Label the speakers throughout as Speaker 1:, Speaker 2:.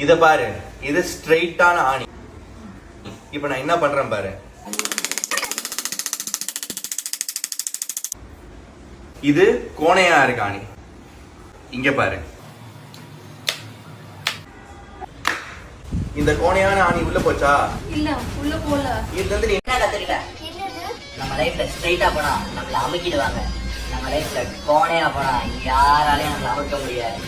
Speaker 1: இத பாரு, இது ஸ்ட்ரைட்டான ஆணி. இப்ப நான் என்ன பண்றேன் பாரு. இது கோணையா இருக்கு ஆணி. இங்க பாரு. இந்த கோணையான ஆணி உள்ள போச்சா?
Speaker 2: இல்ல, உள்ள போல.
Speaker 1: இதுல இருந்து நீ
Speaker 3: என்ன கத்துக்கிட்ட? நம்ம லைஃப்ல ஸ்ட்ரைட்டா போனா நம்மள அமுக்கிடுவாங்க. நம்ம லைஃப்ல கோணையா போனா யாராலையும் நம்மள அமுக்க முடியாது.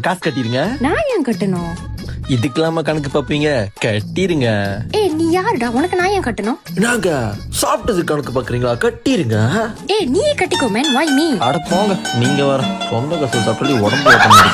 Speaker 4: காசு கட்டிருங்க.
Speaker 2: நான் ஏன் கட்டணும்?
Speaker 4: இதுக்கெல்லாம கணக்கு பாப்பீங்க? கட்டிருங்க.
Speaker 2: ஏய், நீ யாருடா? உனக்கு நான் ஏன் கட்டணும்?
Speaker 4: நாங்க சாப்பிட்டது கணக்கு பாக்குறீங்களா? கட்டிருங்க.
Speaker 2: ஏய், நீயே கட்டிக்கோ மேன். வை மீ?
Speaker 4: அட போங்க, நீங்க வர சொந்த கசு சாப்பிட்டு உடம்பு ஓட்டணும்.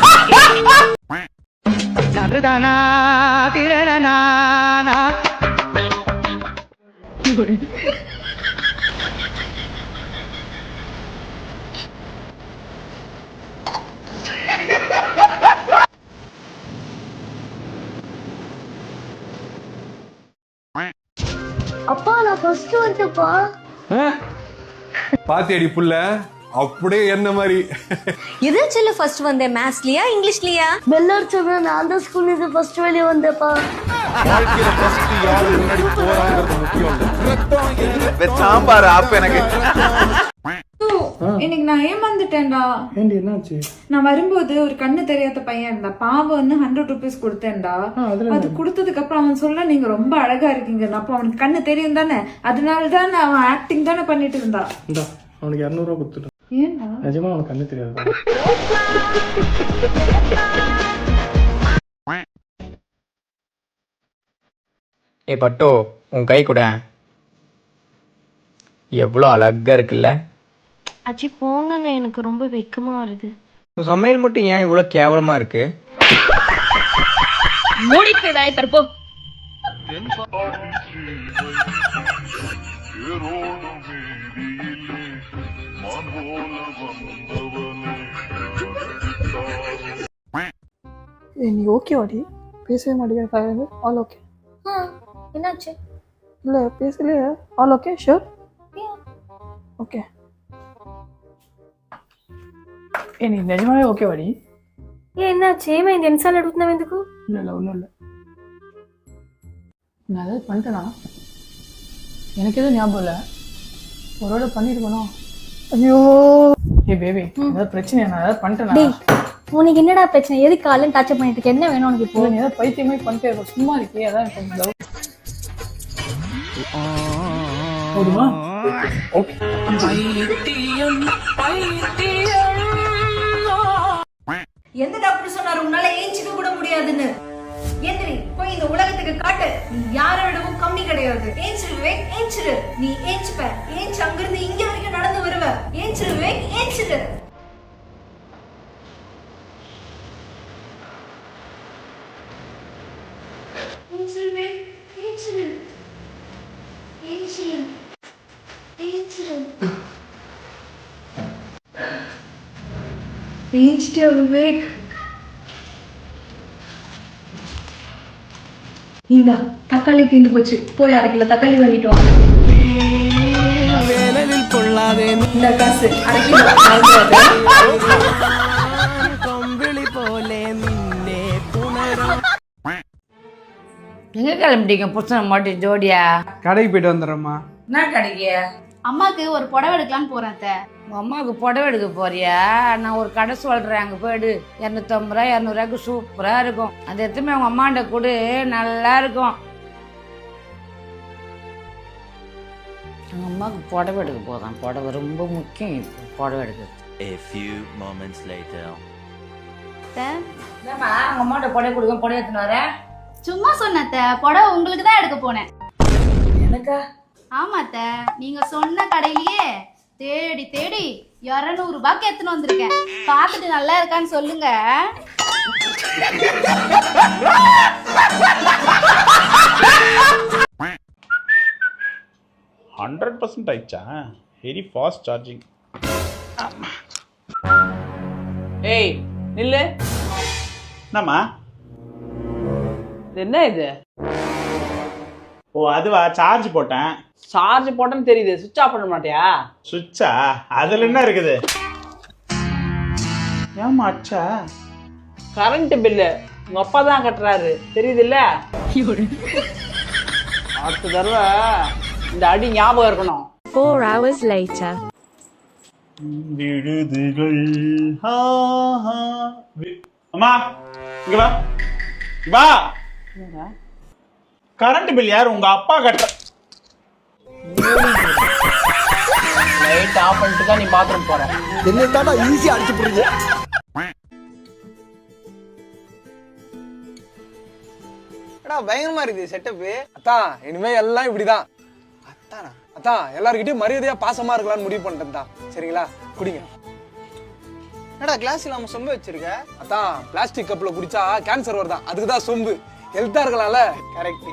Speaker 5: அப்பா நான் ஃபர்ஸ்ட் வந்துப்பா.
Speaker 6: பாத்தியடி புள்ள, அப்படியே என்ன மாதிரி.
Speaker 2: எதாச்சும் ஃபர்ஸ்ட் வந்தேன். மேத்ஸ்லயா இங்கிலீஷ்லயா?
Speaker 5: பெல்லர்ச்சமே நான் தான் ஸ்கூல்ல இருந்து ஃபர்ஸ்ட் வெளிய வந்தேப்பா.
Speaker 6: வாழ்க்கையில ஃபர்ஸ்ட் யாரு முன்னாடி போறாங்கிறது முக்கியம் இல்ல.
Speaker 1: சாம்பார் ஆப் எனக்கு.
Speaker 7: இன்னைக்கு நான் ஏமாந்துட்டேன்டா.
Speaker 8: என்னாச்சு?
Speaker 7: நான் வரும்போது ஒரு கண்ணு தெரியாத பையன் இருந்தா. பாவம்னு 100 rupees கொடுத்தேன்டா. அது கொடுத்ததுக்கு அப்புறம் அவன் சொல்ல நீங்க ரொம்ப அழகா இருக்கீங்க. அப்ப அவனுக்கு கண்ணு தெரியும் தானே, அதனாலதான் அவன் ஆக்டிங் தானே பண்ணிட்டு இருந்தா.
Speaker 8: அவனுக்கு 200 ரூபா கொடுத்துட்டேன்.
Speaker 7: ஏன்னா
Speaker 8: நிஜமா அவனுக்கு கண்ணு தெரியாது.
Speaker 9: ஏ பட்டோ, உன் கை கூட எவ்வளோ அழகா இருக்குல்ல.
Speaker 5: அச்சி போங்கங்க, எனக்கு ரொம்ப வெக்கமா வருது.
Speaker 9: உன் சமையல் மட்டும் ஏன் இவ்வளோ கேவலமா இருக்கு?
Speaker 2: மூடிட்டுடா தற்போ.
Speaker 8: நீ ஓகே வாடி? பேசவே மாட்டேங்கிறேன். All okay?
Speaker 5: என்னாச்சு?
Speaker 8: இல்ல பேசலையே. All okay? ஷூர்? ஓகே. நீ நிஜமாவே ஓகே வாடி?
Speaker 5: ఎన్నాச்சு? ఏమైంది? ఎన్నిసార్లు అడుగుతున్నావు ఎందుకు?
Speaker 8: இல்லை ஒன்றும் இல்லை. நான் ஏதாவது பண்ணிட்டேனா? எனக்கு எதுவும் ஞாபகம் இல்லை. ஒருவேளை பண்ணிருக்கணும். ஐயோ பேபி, ஏதாவது பிரச்சனை? நான் ஏதாவது பண்ணிட்டேனா?
Speaker 5: உனக்கு என்னடா பிரச்சனை? எதுக்கு காலையில் டச் பண்ணிட்டு இருக்க? என்ன வேணும் உனக்கு இப்போ?
Speaker 8: நீ ஏதாவது பைத்தியமே பண்ணிட்டே இருக்க. சும்மா இருக்கே, அதான் கொஞ்சம் போதுமா? ஓகே.
Speaker 2: எந்த டாக்டர் சொன்னாரு உன்னால ஏஞ்சிக்க கூட முடியாதுன்னு? எந்திரி போய் இந்த உலகத்துக்கு காட்டு, நீ யாரை விடவும் கம்மி கிடையாது. ஏஞ்சிருவே, ஏஞ்சிரு. நீ ஏஞ்சிப்ப. ஏஞ்சி அங்கிருந்து இங்க வரைக்கும் நடந்து வருவ. ஏஞ்சிருவே, ஏஞ்சிரு.
Speaker 5: ஏஞ்சிருவே, ஏஞ்சிரு. ஏஞ்சிரு. ஏஞ்சிரு. ஏஞ்சிட்டியா விவேக்? இந்தா தக்காளி தீந்து போச்சு, போய் 1/2 கிலோ தக்காளி வாங்கிட்டு வா. இந்த காசு 1/2 கிலோ
Speaker 10: எங்க கிளம்பிட்டீங்க புருஷனை மாட்டி ஜோடியா?
Speaker 8: கடைக்கு போயிட்டு வந்துடுறேம்மா.
Speaker 10: என்ன கிடைக்க?
Speaker 2: அம்மாக்கு ஒரு புடவை எடுக்கலான்னு போறேன்.
Speaker 10: உங்க அம்மாவுக்கு புடவை எடுக்க போறியா? நான் ஒரு கடை சொல்றேன், அங்க போயிடு. 250 ரூபா 200 ரூபாய்க்கு சூப்பரா இருக்கும். அந்த எத்தமே உங்க அம்மாண்ட கூட நல்லா இருக்கும். எங்க அம்மாவுக்கு புடவை எடுக்க போதான். புடவை ரொம்ப முக்கியம். இப்போ புடவை எடுக்கிறது.
Speaker 4: A few moments later.
Speaker 10: உங்க அம்மாண்ட புடவை கொடுக்க, புடவை எடுத்துன்னு வரேன்.
Speaker 2: சும்மா சொன்னத்த, புடவை உங்களுக்கு தான் எடுக்க போனேன்.
Speaker 10: எனக்கா?
Speaker 2: ஆமாத்த, நீங்க சொன்ன கடையிலேயே தேடி தேடி 200 ரூபாய்க்கு எடுத்துன்னு வந்திருக்கேன். பார்த்துட்டு நல்லா இருக்கான்னு சொல்லுங்க.
Speaker 6: 100% ஆயிடுச்சா? Very fast charging.
Speaker 10: ஏய் நில்லு.
Speaker 6: என்னம்மா
Speaker 10: இது என்ன இது?
Speaker 6: ஓ அதுவா, சார்ஜ் போட்டேன்.
Speaker 8: சார்ஜ் போட்டேன்னு தெரியுது, சுவிட்ச் ஆஃப் பண்ண மாட்டியா?
Speaker 6: சுவிட்சா? அதுல என்ன இருக்குது? ஏமா அச்சா?
Speaker 8: கரண்ட் பில்லு உங்க அப்பா தான் கட்டுறாரு, தெரியுது இல்ல? அடுத்த தடவை இந்த அடி ஞாபகம் இருக்கணும்.
Speaker 5: 4 hours later.
Speaker 6: விடுதுகள். அம்மா இங்க வா, வா. கரண்ட் பில் யார்? உங்க அப்பா கட்டுற.
Speaker 8: லைட் ஆஃப் பண்ணிட்டு தான் நீ பாத்ரூம் போற.
Speaker 9: என்ன ஈஸியா அடிச்சு போடுறீங்க.
Speaker 11: பயங்கரமா இருக்குது செட்டப். அதான் இனிமே எல்லாம் இப்படிதான். அத்தானா அதான் எல்லார்கிட்டயும் மரியாதையா பாசமா இருக்கலாம்னு முடிவு பண்ணிட்டேன் தான். சரிங்களா, குடிங்க. என்னடா கிளாஸ் இல்லாம சொம்பு வச்சிருக்க? அதான் பிளாஸ்டிக் கப்ல குடிச்சா கேன்சர் வருதான், அதுக்குதான் சொம்பு. ஹெல்த்தா இருக்கலாம்ல. கரெக்ட்.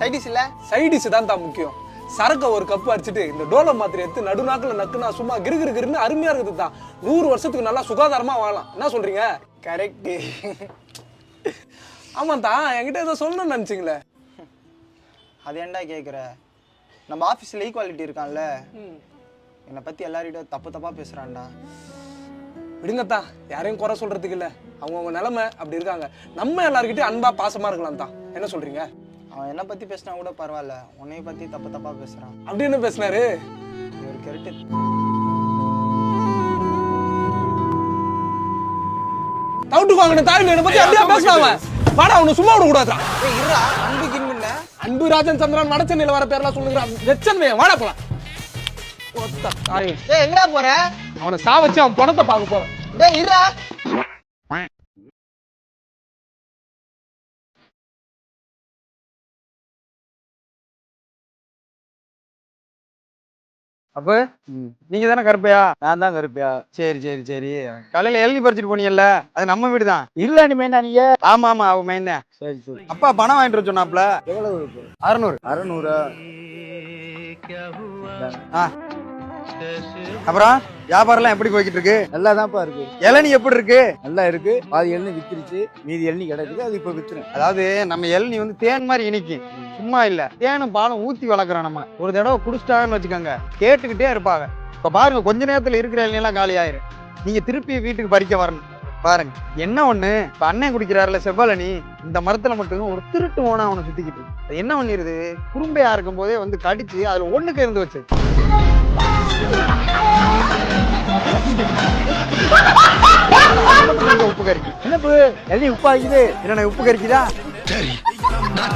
Speaker 11: சைடிஸ் இல்ல? சைடிஸ் தான் தான் முக்கியம். சரக்க ஒரு கப்பு அடிச்சுட்டு இந்த டோலோ மாத்திரை எடுத்து நடுநாக்குல நக்குனா சும்மா கிருகிருன்னு அருமையா இருக்குது தான். 100 வருஷத்துக்கு நல்லா சுகாதாரமா வாழலாம். என்ன சொல்றீங்க? கரெக்ட். ஆமா தான், என்கிட்ட ஏதோ சொல்லணும்னு நினைச்சிங்களே. அது ஏன்டா கேக்குற? நம்ம ஆபீஸ்ல ஈக்குவாலிட்டி இருக்கான்ல, என்னை பத்தி எல்லார்கிட்ட தப்பு தப்பா பேசுறான்டா. விடுங்கத்தா, யாரையும் குறை சொல்றதுக்கு இல்ல, அவங்கவுங்க நிலைமை அப்படி இருக்காங்க. நம்ம எல்லார்கிட்டயும் அன்பா பாசமா இருக்கலாம் தான். என்ன சொல்றீங்க? அவன் என்ன பத்தி பேசினா கூட பரவாயில்ல, உன்னைய பத்தி தப்பு தப்பா பேசுறான். அப்படி என்ன பேசினாரு? ஒரு கரெக்ட். தவுட்டு வாங்கின தாய் என்ன பத்தி அப்படியே பேசுறாங்க. வாடா, அவனை சும்மா விட கூடாதா? இருடா, அன்பு கிண்ணுன அன்பு ராஜன் சந்திரன் வடச்சென்னையில வர பேர்லாம் சொல்லுறான். வெச்சன்மே வாடா போலாம். ஒத்த தாய். டேய் எங்கடா போற? அவனை சா வச்சு அவன் பணத்தை பார்க்க போறேன். டேய் இருடா.
Speaker 9: அப்ப நீங்க தானே கருப்பையா? நான் தான் கருப்பையா. சரி சரி சரி. காலையில எழுதி பறிச்சுட்டு போனீங்கல்ல, அது நம்ம வீடு தான். இல்ல நீ மெயினா? நீங்க? ஆமா ஆமா, அவ மெயின் தான். சரி சரி. அப்பா பணம் வாங்கிட்டு வர சொன்னாப்ல. எவ்வளவு? 600. 600. அப்புறம் வியாபாரம்லாம் எப்படி போய்கிட்டு இருக்கு? நல்லா தான்ப்பா இருக்கு. இளநீ எப்படி இருக்கு? நல்லா இருக்கு. பாதி இளநீ வித்துருச்சு, மீதி இளநீ கிடைக்குது, அது இப்ப வித்துரும். அதாவது நம்ம இளநீ வந்து தேன் மாதிரி இனிக்கும், சும்மா இல்ல. தேனும் பாலும் ஊத்தி வளர்க்குறோம் நம்ம. ஒரு தடவை குடிச்சிட்டாங்கன்னு வச்சுக்கோங்க, கேட்டுக்கிட்டே இருப்பாங்க. இப்ப பாருங்க, கொஞ்ச நேரத்துல இருக்கிற இளநீ எல்லாம் காலி ஆயிரும். நீங்க திருப்பி வீட்டுக்கு பறிக்க வரணும். பாருங்க என்ன ஒண்ணு, இப்ப அண்ணன் குடிக்கிறாருல செவ்வளனி, இந்த மரத்துல மட்டும் ஒரு திருட்டு ஓனா அவனை சுத்திக்கிட்டு இருக்கு. என்ன பண்ணிருது, குறும்பையா இருக்கும் போதே வந்து கடிச்சு அதுல ஒண்ணுக்கு இருந்து வச்சு. உப்பு கறிக்கு என்னப்பு எல்லாம் உப்பு ஆகிக்குது. என்ன உப்பு கறிக்குதா? சரி, நான்